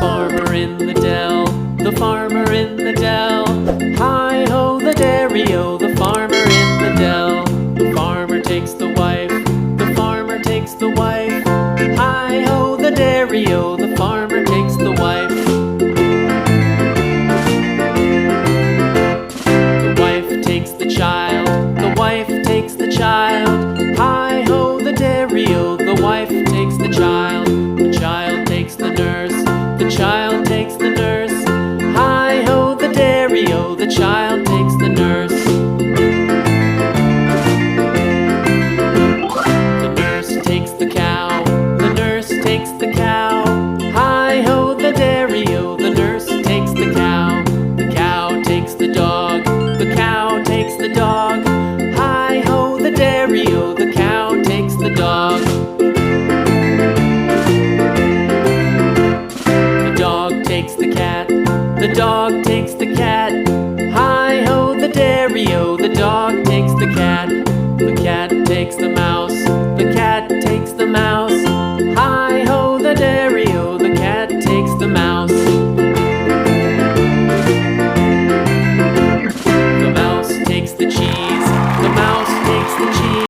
Farmer in the dell, the farmer in the dell. Hi-ho the dairy-o, the farmer in the dell. The farmer takes the wife, the farmer takes the wife. Hi-ho the dairy-o, the farmer takes the wife. The wife takes the child, the wife takes the child. Hi-ho the dairy-o, the wife takes the child. The child takes the nurse, the child takes the nurse. Hi-ho the dairy-o, the child takes the nurse. The nurse takes the cow, the nurse takes the cow. Hi-ho the dairy-o, the nurse takes the cow. The cow takes the dog, the cow takes the dog. Hi-ho the dairy-o, the cow takes the dog. The dog takes the cat, the dog takes the cat. Hi-ho the dairy-o, the dog takes the cat. The cat takes the mouse,